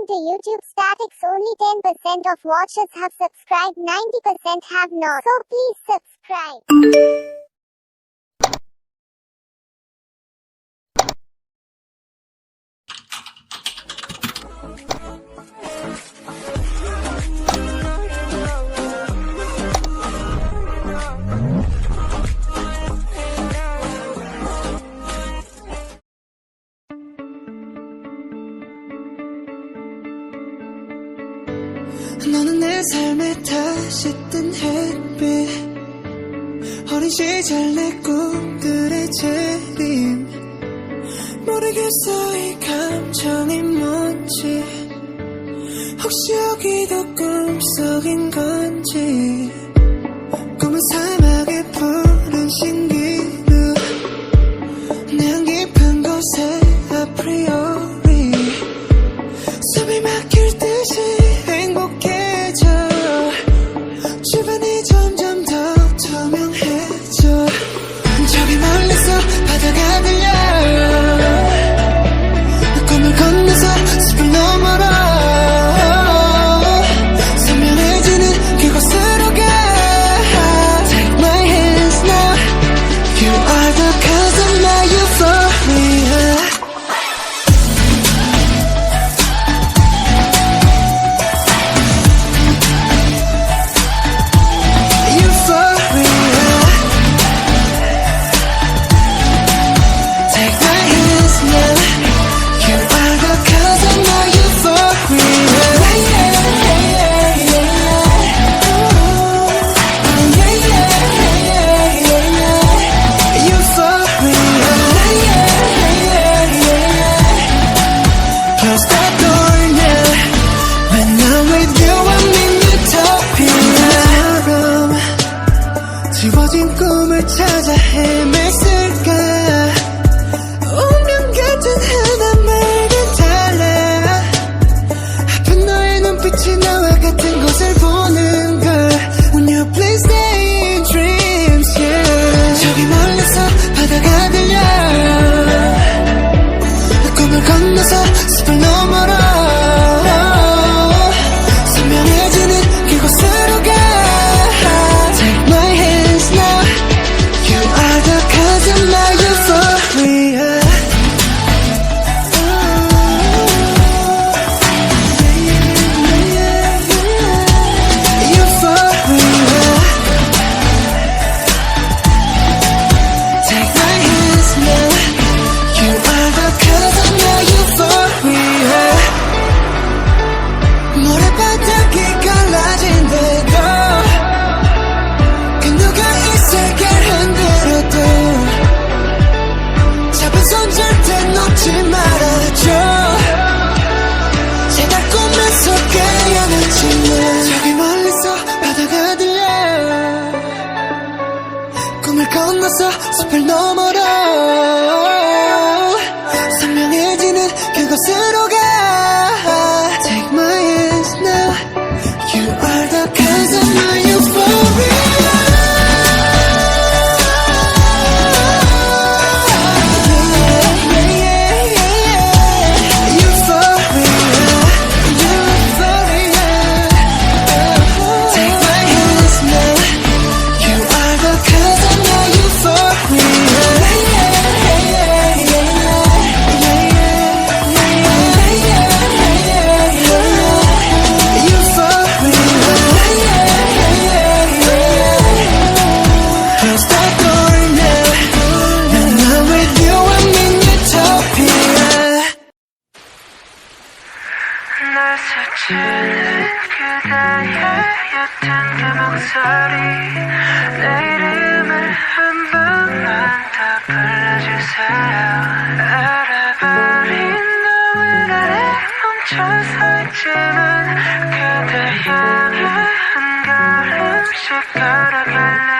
to YouTube statics, only 10% of watchers have subscribed, 90% have not. So please subscribe. 너는 내 삶에 다시 뜬 햇빛, 어린 시절 내 꿈들의 재림. 모르겠어 이 감정이 뭔지, 혹시 여기도 꿈속인 건지. 꿈은 사막의 푸른 신기루, 내 깊은 곳에 아프리오리 숨이 막힐 듯이 행복해져. 주변이 점점 더 투명해져. 저기 멀리서 바다가 들려. 꿈을 건너서 숲을 너머로 선명해지는 그곳으로 가. Take my hands now. You are the cause of my euphoria. 지워진 꿈을 찾아 헤맸을까. 운명 같은 하나말과 달라. 아픈 너의 눈빛이 나와 같은 곳을 보는 걸. When you please stay in dreams, yeah. 저기 멀리서 바다가 들려. 꿈을 건너서 숲을 너머로 선명해지는 그곳으로 가. 저기 멀리서 바다가 들려. 꿈을 건너서 숲을 너머로 선명해지는 그곳으로 가. Take my hands now. You are the cause of my euphoria. 날 스치는 그대의 옅은 그 목소리, 내 이름을 한 번만 더 불러주세요. 알아버린 너의 아래 멈춰 서 있지만 그대 향해 한 걸음씩 걸어갈래.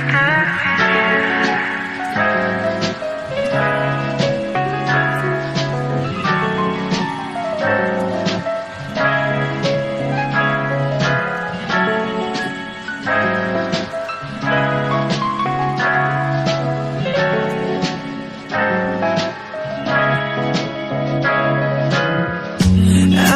Stay with you.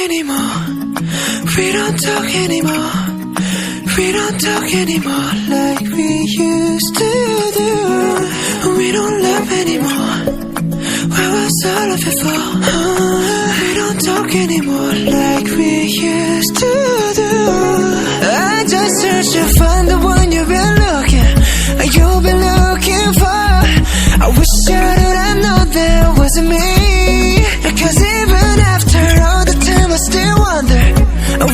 anymore. We don't talk anymore. We don't talk anymore like we used to do. We don't love anymore. What was all of it for? We don't talk anymore like we used to do. I just searched to find the one you've been looking for. I wish I didn't know that wasn't me. Cause even after all the time I still wonder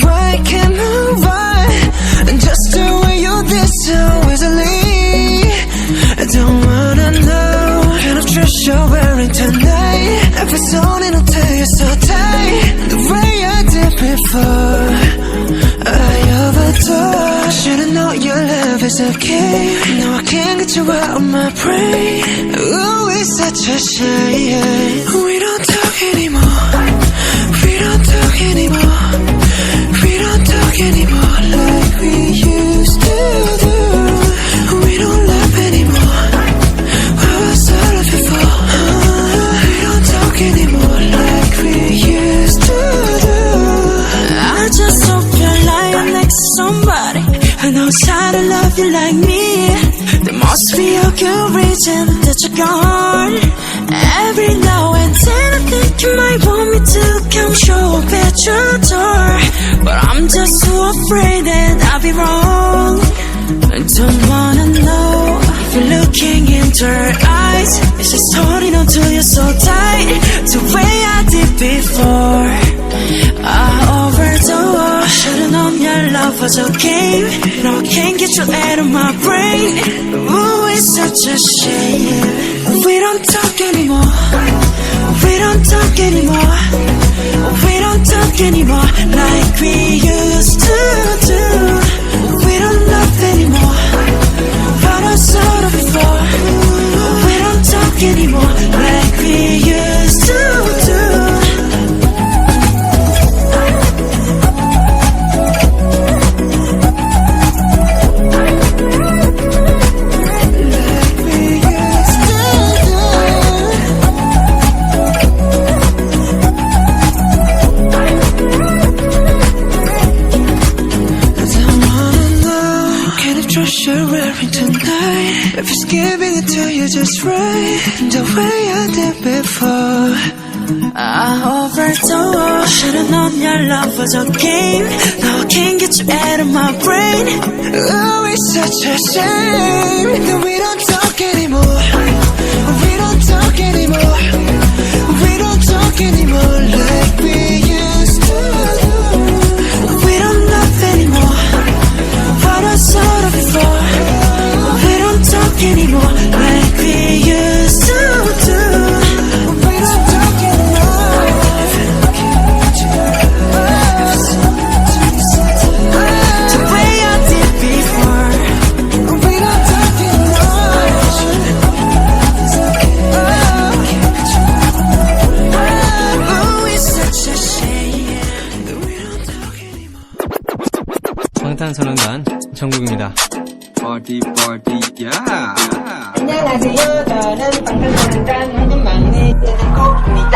why I can't move on. Just the way you did so easily. I don't wanna know what kind of dress you're wearing tonight. If it's on it'll tell you so tight. The way I did before, I overdosed. Should've known your love is a game. No, I can't get you out of my brain. Ooh, it's such a shame. We don't talk anymore. We don't talk anymore. We don't talk anymore like we used to do. We don't love anymore. What was all of it for? We don't talk anymore like we used to do. I just hope you're lying next to somebody who knows how to love you like me. There must be a good reason that you're gone. Every now and then I think you might want me to come show up at your door, but I'm just too afraid that I'll be wrong. I don't wanna know if you're looking into her eyes. It's just holding on to you so tight, the way I did before. I overdosed. Should've known your love was a game. Now I can't get you out of my brain. Ooh, it's such a shame. We don't talk anymore. We don't talk anymore. We don't talk anymore like we used to do. We don't love anymore. What I saw before. We don't talk anymore like we used to do. You're wearing tonight. If it's giving it to you just right, the way I did before. I overdosed. Should've known your love was a game. Now I can't get you out of my brain. Oh, it's such a shame that we don't talk anymore. We don't talk anymore. We don't talk anymore like we used to do. We don't love anymore. What I saw before. We don't talk anymore like we used to do. We don't talk anymore. The way I did before. We don't talk anymore. Oh, it's such a shame that we don't talk anymore. 방탄소년단 정국입니다. Party party yeah. 안녕하세요. 저는 방탄소년단 황금 막내 𝙤𝙤𝙤𝙡입니다.